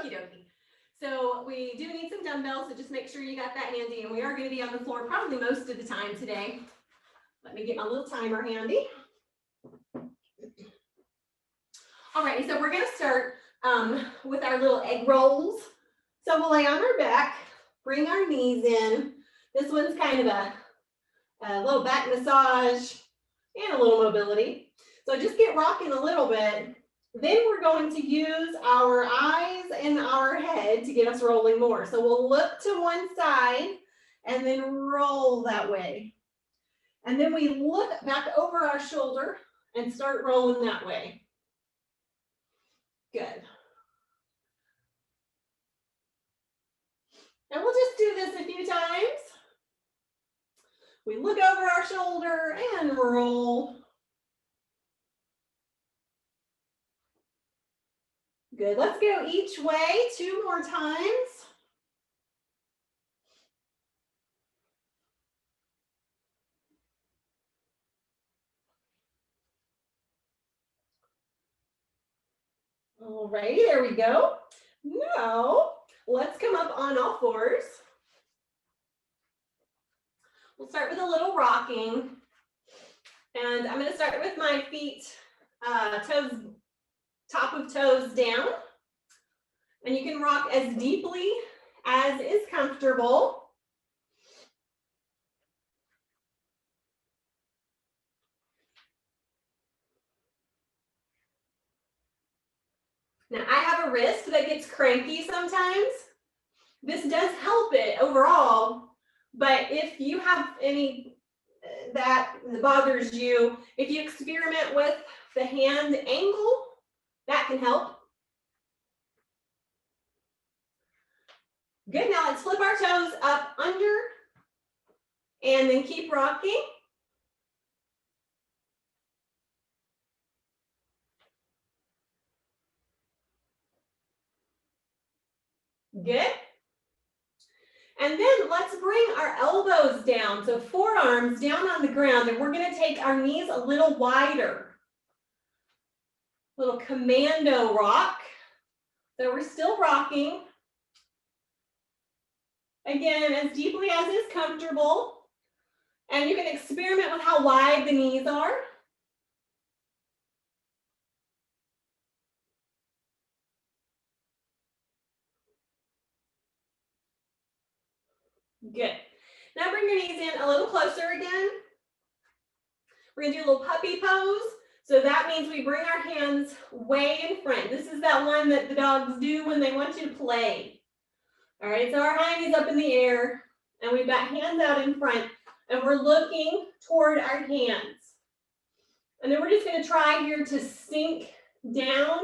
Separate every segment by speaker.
Speaker 1: Okie dokie. So we do need some dumbbells, so just make sure you got that handy, and we are going to be on the floor probably most of the time today. Let me get my little timer handy. All right, so we're going to start with our little egg rolls. So we'll lay on our back, bring our knees in. This one's kind of a little back massage and a little mobility. So just get rocking a little bit. Then we're going to use our eyes and our head to get us rolling more. So we'll look to one side and then roll that way. And then we look back over our shoulder and start rolling that way. Good. And we'll just do this a few times. We look over our shoulder and roll. Good, let's go each way 2 more times. All right, there we go. Now, let's come up on all fours. We'll start with a little rocking. And I'm going to start with my feet, toes, top of toes down. And you can rock as deeply as is comfortable. Now, I have a wrist that gets cranky sometimes. This does help it overall, but if you have any that bothers you, if you experiment with the hand angle, that can help. Good, now let's flip our toes up under and then keep rocking. Good. And then let's bring our elbows down. So forearms down on the ground, and we're going to take our knees a little wider. Little commando rock. So we're still rocking. Again, as deeply as is comfortable. And you can experiment with how wide the knees are. Good. Now bring your knees in a little closer again. We're going to do a little puppy pose. So that means we bring our hands way in front. This is that one that the dogs do when they want you to play. All right, so our hind is up in the air, and we've got hands out in front, and we're looking toward our hands. And then we're just going to try here to sink down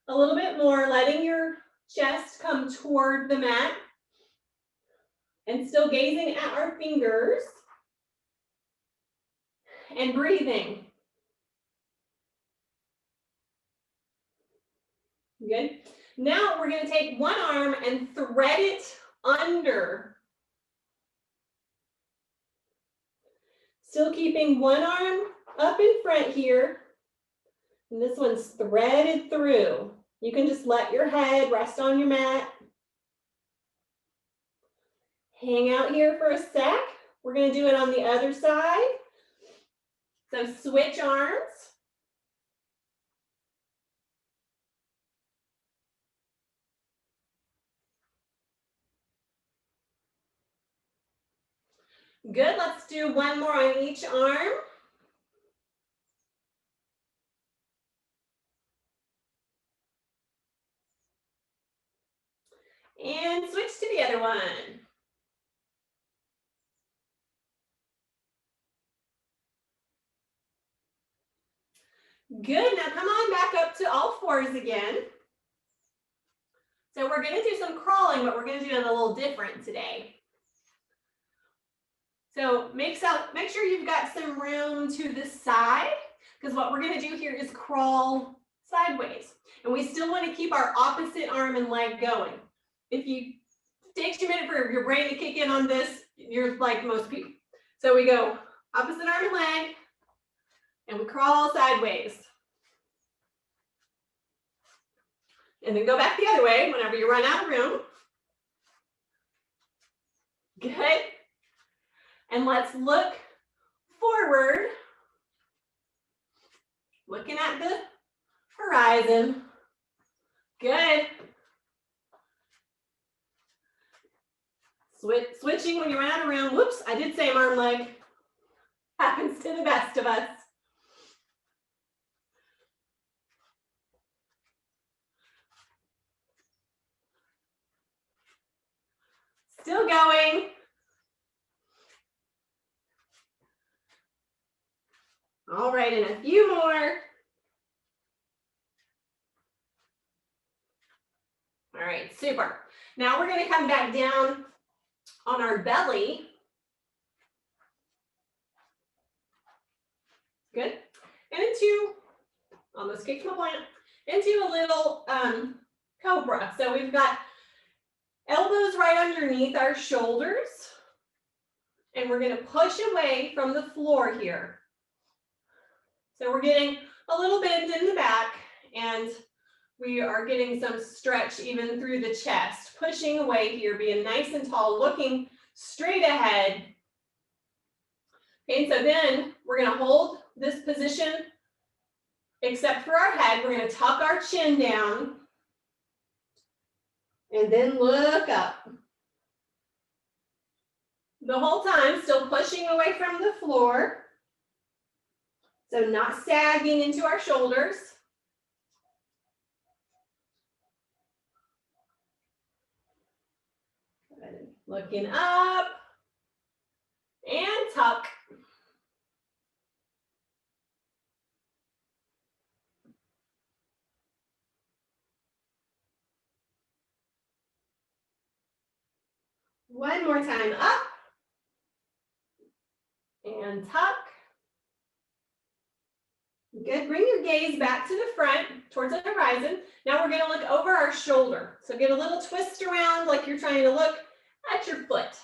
Speaker 1: a little bit more, letting your chest come toward the mat. And still gazing at our fingers and breathing. Good. Now we're going to take one arm and thread it under. Still keeping one arm up in front here. And this one's threaded through. You can just let your head rest on your mat. Hang out here for a sec. We're going to do it on the other side. So switch arms. Good, let's do one more on each arm. And switch to the other one. Good, now come on back up to all fours again. So we're going to do some crawling, but we're going to do it a little different today. So make sure you've got some room to the side, because what we're going to do here is crawl sideways. And we still want to keep our opposite arm and leg going. If it takes you a minute for your brain to kick in on this, you're like most people. So we go opposite arm and leg, and we crawl sideways. And then go back the other way whenever you run out of room. Good. And let's look forward, looking at the horizon. Good. Switching when you run out of room. Whoops, I did say arm leg. Happens to the best of us. Still going. All right, and a few more. All right, super. Now we're going to come back down on our belly. Good. And into, almost kicked my plant, into a little cobra. So we've got elbows right underneath our shoulders. And we're going to push away from the floor here. So we're getting a little bend in the back, and we are getting some stretch even through the chest, pushing away here, being nice and tall, looking straight ahead. Okay, so then we're going to hold this position, except for our head. We're going to tuck our chin down, and then look up. The whole time, still pushing away from the floor. So not sagging into our shoulders. Good. Looking up and tuck. One more time, up and tuck. Good, bring your gaze back to the front, towards the horizon. Now we're gonna look over our shoulder. So get a little twist around like you're trying to look at your foot.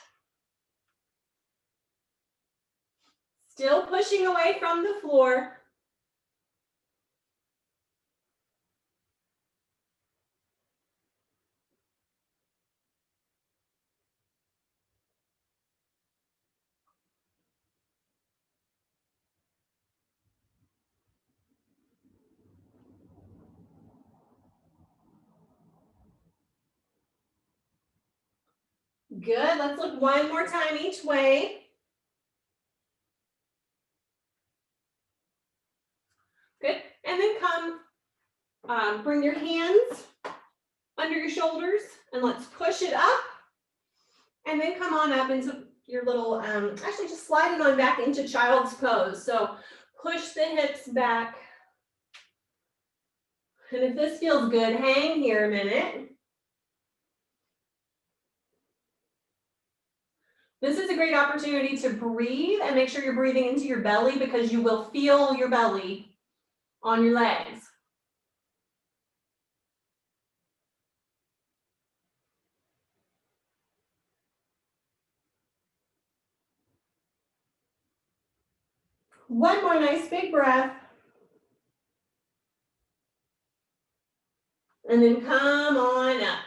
Speaker 1: Still pushing away from the floor. Good, let's look one more time each way. Good, and then come, bring your hands under your shoulders, and let's push it up. And then come on up into your little, actually just slide it on back into child's pose. So push the hips back. And if this feels good, hang here a minute. This is a great opportunity to breathe and make sure you're breathing into your belly, because you will feel your belly on your legs. One more nice big breath. And then come on up.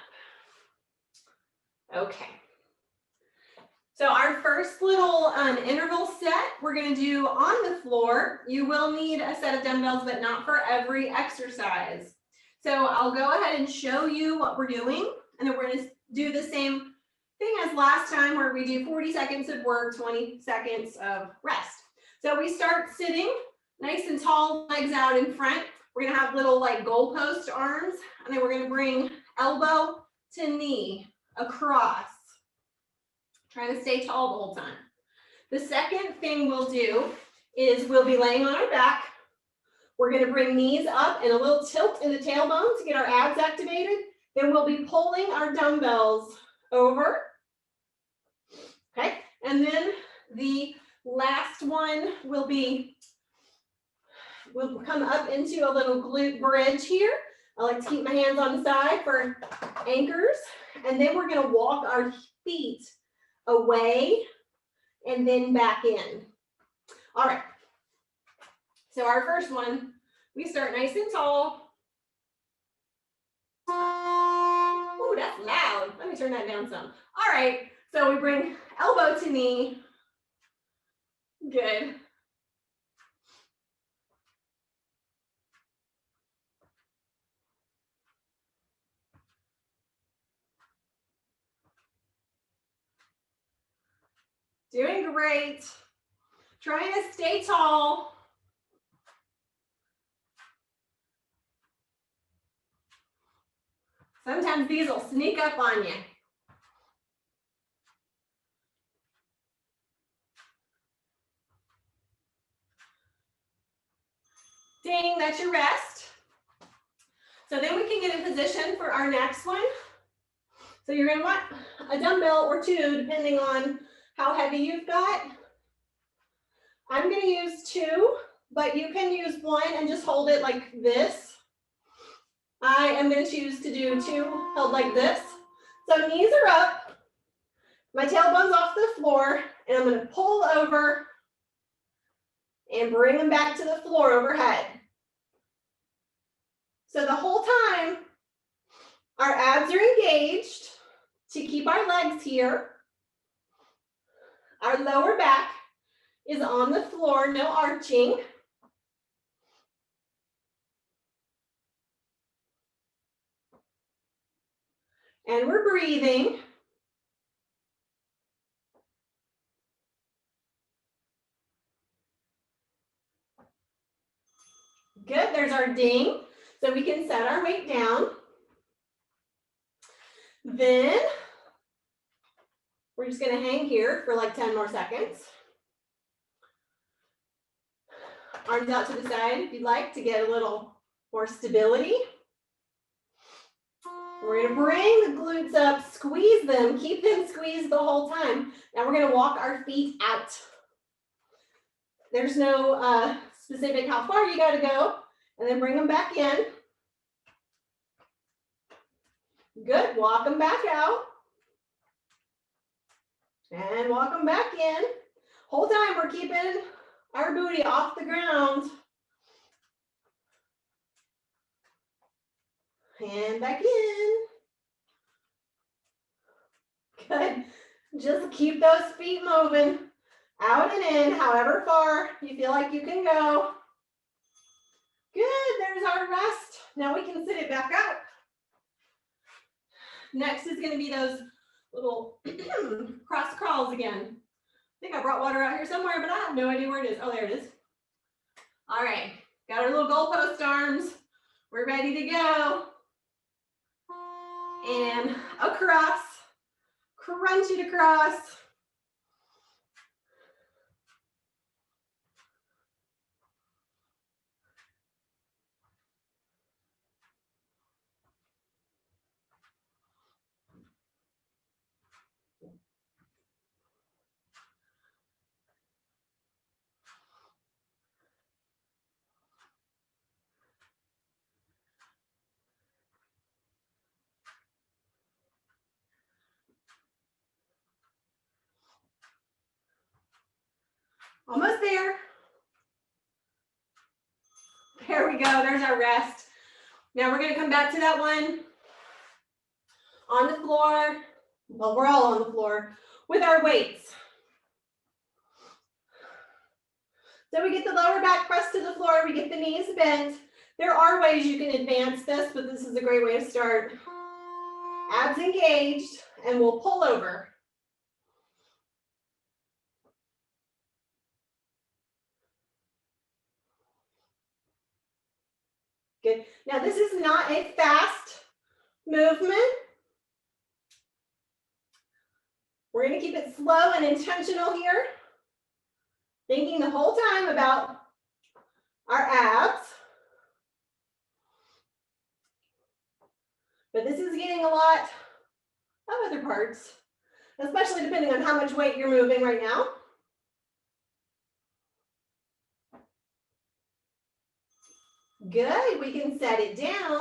Speaker 1: Okay. So our first little interval set, we're going to do on the floor. You will need a set of dumbbells, but not for every exercise. So I'll go ahead and show you what we're doing, and then we're going to do the same thing as last time, where we do 40 seconds of work, 20 seconds of rest. So we start sitting nice and tall, legs out in front. We're going to have little like goalpost arms, and then we're going to bring elbow to knee across. Trying to stay tall the whole time. The second thing we'll do is we'll be laying on our back. We're going to bring knees up and a little tilt in the tailbone to get our abs activated. Then we'll be pulling our dumbbells over. Okay, and then the last one will be, we'll come up into a little glute bridge here. I like to keep my hands on the side for anchors. And then we're going to walk our feet away and then back in. All right. So our first one, we start nice and tall. Ooh, that's loud. Let me turn that down some. All right, so we bring elbow to knee. Good. Doing great. Trying to stay tall. Sometimes these will sneak up on you. Ding, that's your rest. So then we can get in position for our next one. So you're gonna want a dumbbell or two, depending on how heavy you've got. I'm gonna use 2, but you can use 1 and just hold it like this. I am gonna choose to do 2 held like this. So knees are up, my tailbone's off the floor, and I'm gonna pull over and bring them back to the floor overhead. So the whole time, our abs are engaged to keep our legs here. Our lower back is on the floor, no arching. And we're breathing. Good, there's our ding. So we can set our weight down. Then we're just gonna hang here for like 10 more seconds. Arms out to the side if you'd like to get a little more stability. We're gonna bring the glutes up, squeeze them, keep them squeezed the whole time. Now we're gonna walk our feet out. There's no specific how far you gotta go, and then bring them back in. Good, walk them back out. And walk them back in. Whole time we're keeping our booty off the ground. And back in. Good. Just keep those feet moving. Out and in, however far you feel like you can go. Good, there's our rest. Now we can sit it back up. Next is gonna be those little cross crawls again. I think I brought water out here somewhere, but I have no idea where it is. Oh, there it is. All right, got our little goalpost arms. We're ready to go. And across, crunch it across. Almost there. There we go, there's our rest. Now we're gonna come back to that one on the floor. Well, we're all on the floor with our weights. So we get the lower back pressed to the floor, we get the knees bent. There are ways you can advance this, but this is a great way to start. Abs engaged, and we'll pull over. Good. Now this is not a fast movement. We're going to keep it slow and intentional here. Thinking the whole time about our abs. But this is getting a lot of other parts, especially depending on how much weight you're moving right now. Good, we can set it down.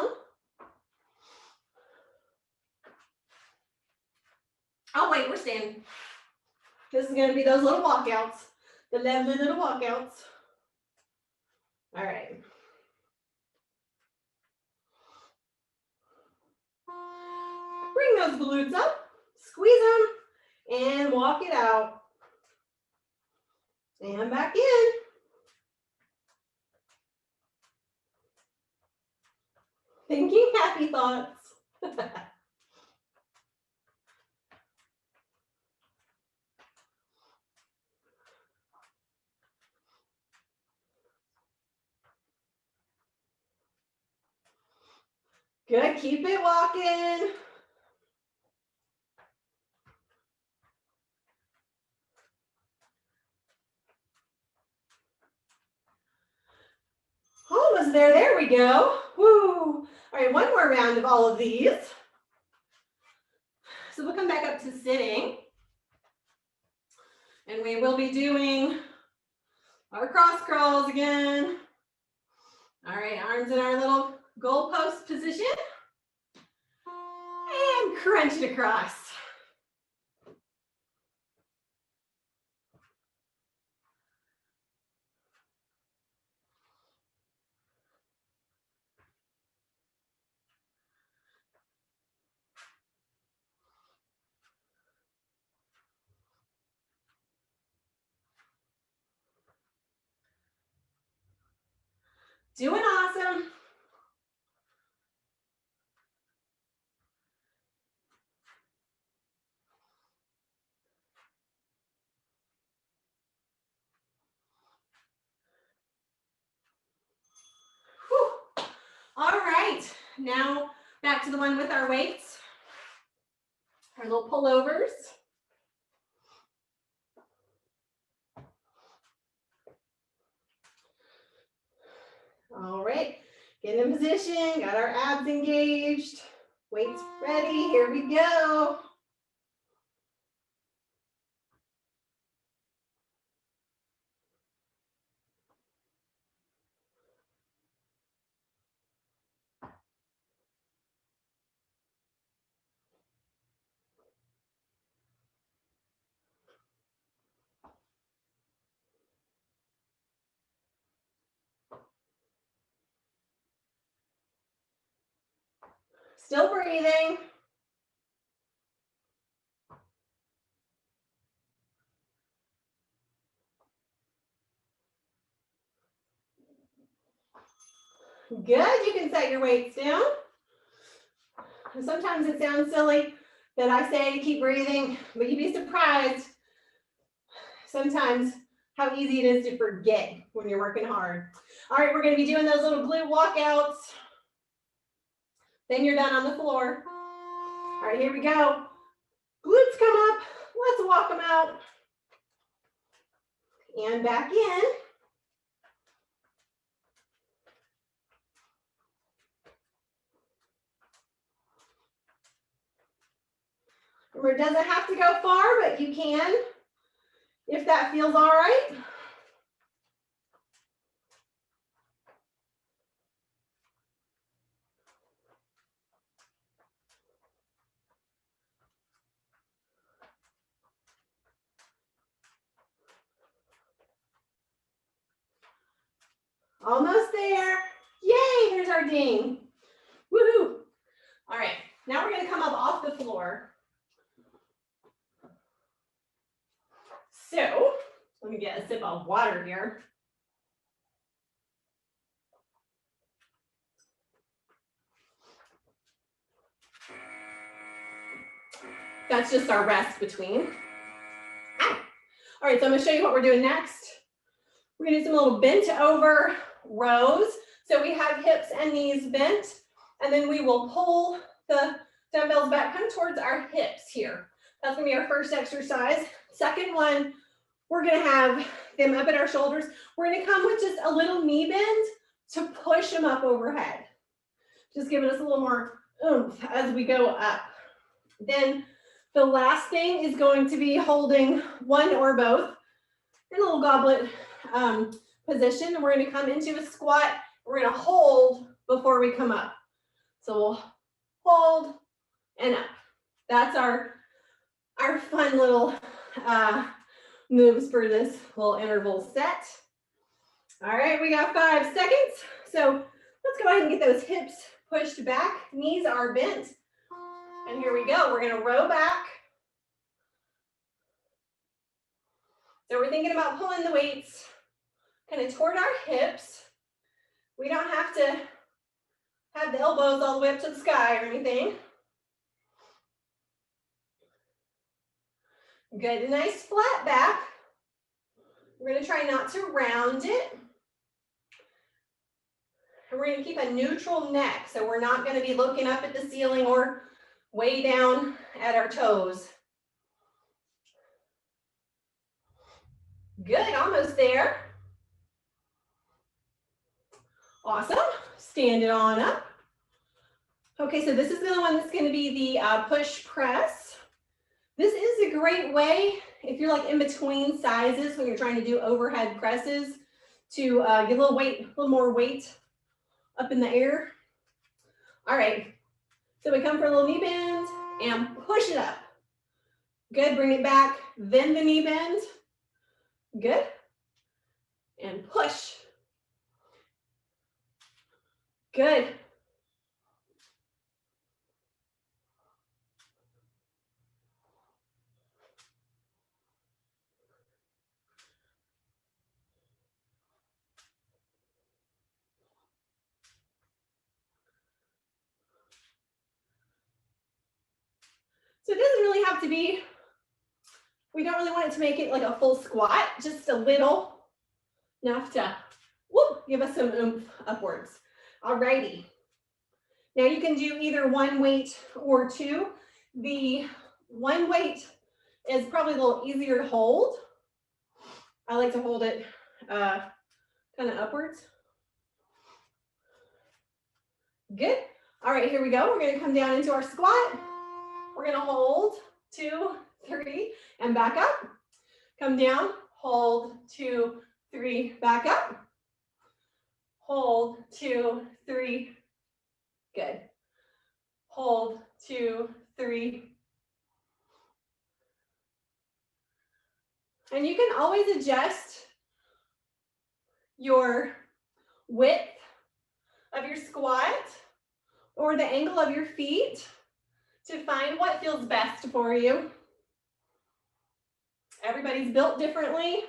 Speaker 1: Oh wait, we're standing. This is gonna be those little walkouts, the lovely little walkouts. All right. bring those glutes up, squeeze them, and walk it out. And back in. Thinking happy thoughts. Good, keep it walking. Almost there, there we go. Woo. All right, one more round of all of these. So we'll come back up to sitting. And we will be doing our cross crawls again. All right, arms in our little goalpost position. And crunch it across. Doing awesome. Whew. All right, now back to the one with our weights, our little pullovers. All right, get in position, got our abs engaged, weights ready, here we go. Still breathing. Good, you can set your weights down. Sometimes it sounds silly that I say to keep breathing, but you'd be surprised sometimes how easy it is to forget when you're working hard. All right, we're gonna be doing those little glute walkouts. Then you're done on the floor. All right, here we go. Glutes come up, let's walk them out. And back in. Remember, it doesn't have to go far, but you can, if that feels all right. Almost there. Yay, there's our ding. Woohoo. All right, now we're gonna come up off the floor. So, let me get a sip of water here. That's just our rest between. Ow. All right, so I'm gonna show you what we're doing next. We're gonna do some little bent over rows. So we have hips and knees bent, and then we will pull the dumbbells back kind of towards our hips here. That's gonna be our first exercise. Second one, we're gonna have them up at our shoulders. We're gonna come with just a little knee bend to push them up overhead. Just giving us a little more oomph as we go up. Then the last thing is going to be holding one or both in a little goblet position. We're going to come into a squat. We're going to hold before we come up. So we'll hold and up. That's our fun little moves for this little interval set. All right, we got 5 seconds. So let's go ahead and get those hips pushed back. Knees are bent. And here we go. We're going to row back. So we're thinking about pulling the weights kind of toward our hips. We don't have to have the elbows all the way up to the sky or anything. Good, nice flat back. We're going to try not to round it. And we're going to keep a neutral neck. So we're not going to be looking up at the ceiling or way down at our toes. Good, almost there. Awesome. Stand it on up. Okay, so this is the one that's going to be the push press. This is a great way if you're like in between sizes when you're trying to do overhead presses to get a little more weight up in the air. All right, so we come for a little knee bend and push it up. Good, bring it back, then the knee bend. Good, and push. Good. So it doesn't really have to be, we don't really want it to make it like a full squat, just a little, enough to whoop, give us some oomph upwards. All righty. Now you can do either one weight or two. The one weight is probably a little easier to hold. I like to hold it kind of upwards. Good. All right, here we go. We're going to come down into our squat. We're going to hold 2, 3, and back up. Come down, hold 2, 3, back up. Hold 2, 3. Good. Hold 2, 3. And you can always adjust your width of your squat or the angle of your feet to find what feels best for you. Everybody's built differently,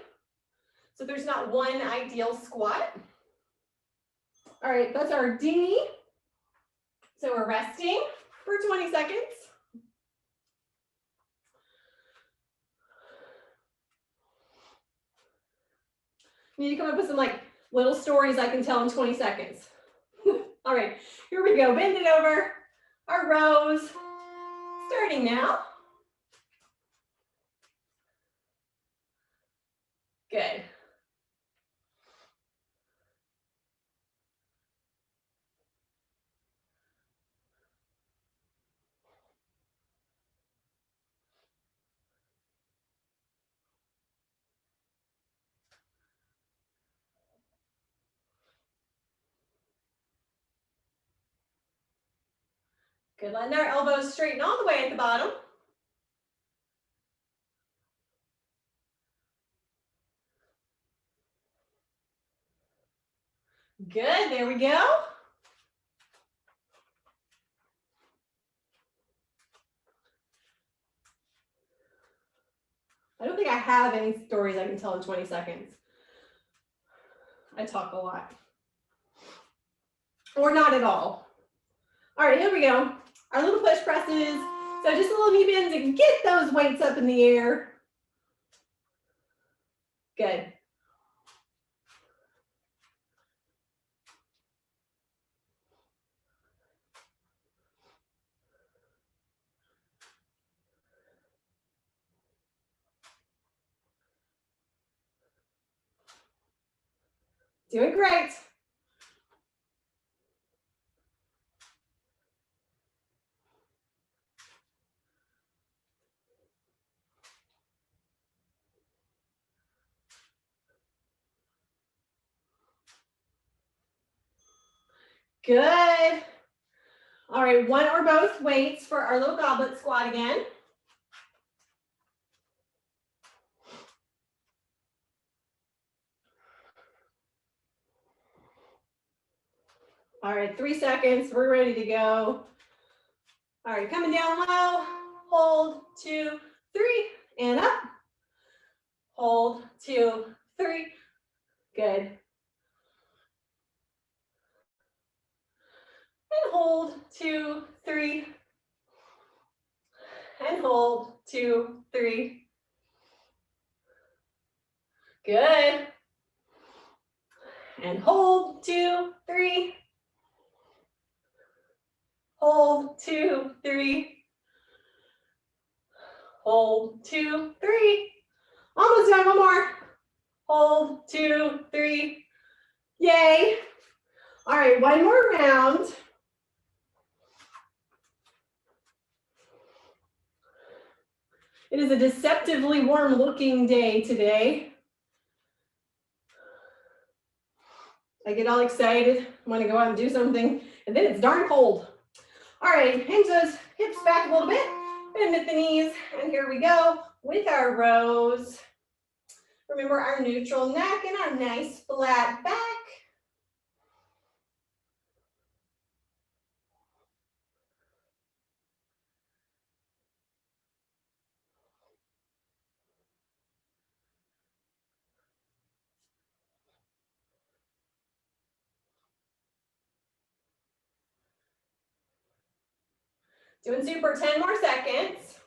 Speaker 1: so there's not one ideal squat. All right, that's our dinghy. So we're resting for 20 seconds. You need to come up with some like little stories I can tell in 20 seconds. All right, here we go. Bend it over. Our rows starting now. Good. Good, letting our elbows straighten all the way at the bottom. Good, there we go. I don't think I have any stories I can tell in 20 seconds. I talk a lot. Or not at all. All right, here we go. Our little push presses. So just a little knee bend to get those weights up in the air. Good. Doing great. Good. All right, one or both weights for our little goblet squat again. All right, 3 seconds. We're ready to go. All right, coming down low, hold, 2, 3, and up. Hold, 2, 3, good. And hold, 2, 3, and hold, 2, 3. Good. And hold, 2, 3. Hold, 2, 3. Hold, 2, 3. Almost done, one more. Hold, 2, 3. Yay. All right, one more round. It is a deceptively warm looking day today. I get all excited, want to go out and do something, and then it's darn cold. All right, hinge those hips back a little bit, bend at the knees, and here we go with our rows. Remember our neutral neck and our nice flat back. Doing super, 10 more seconds.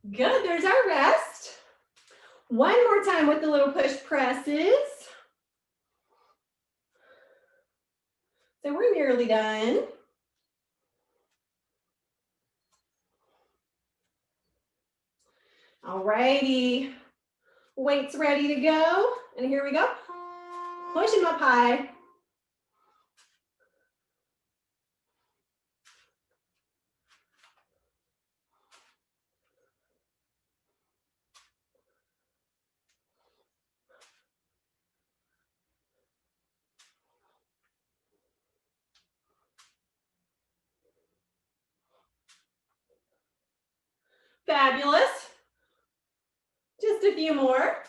Speaker 1: Good, there's our rest. One more time with the little push presses. So we're nearly done. All righty, weights ready to go. And here we go. Push them up high. Fabulous. Just a few more.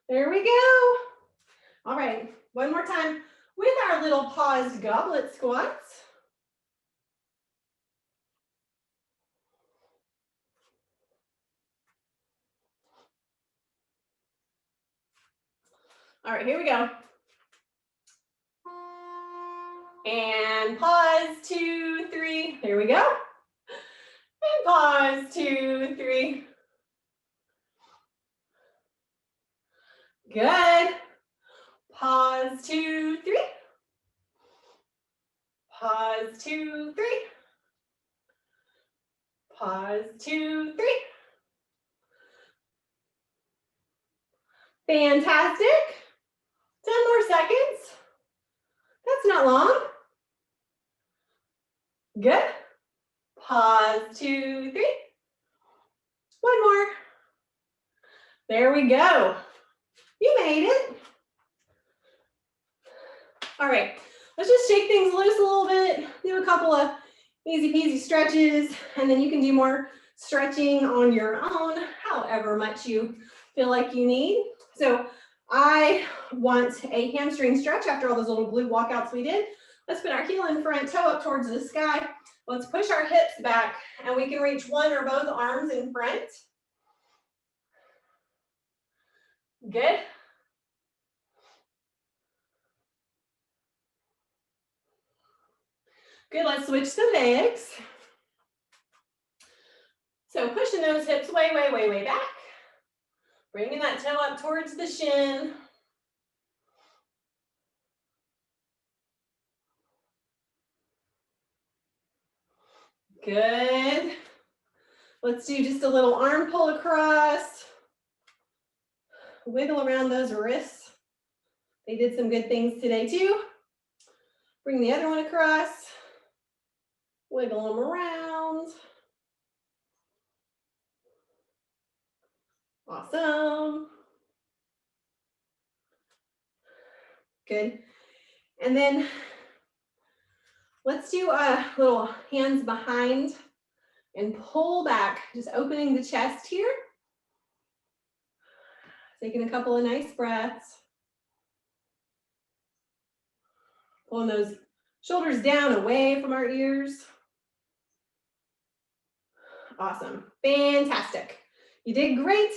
Speaker 1: There we go. All right, one more time with our little paused goblet squats. All right, here we go. And pause, 2, 3. Here we go. And pause, 2, 3. Good. Pause, 2, 3. Pause, 2, 3. Pause, 2, 3. Fantastic. 10 more seconds. That's not long. Good. Pause, 2, 3. One more. There we go. You made it. All right, let's just shake things loose a little bit, do a couple of easy peasy stretches, and then you can do more stretching on your own, however much you feel like you need. So I want a hamstring stretch after all those little glute walkouts we did. Let's put our heel in front, toe up towards the sky. Let's push our hips back, and we can reach one or both arms in front. Good. Good, let's switch the legs. So pushing those hips way, way, way, way back. Bringing that toe up towards the shin. Good. Let's do just a little arm pull across. Wiggle around those wrists. They did some good things today too. Bring the other one across. Wiggle them around. Awesome. Good. And then let's do a little hands behind and pull back, just opening the chest here. Taking a couple of nice breaths. Pulling those shoulders down away from our ears. Awesome, fantastic. You did great.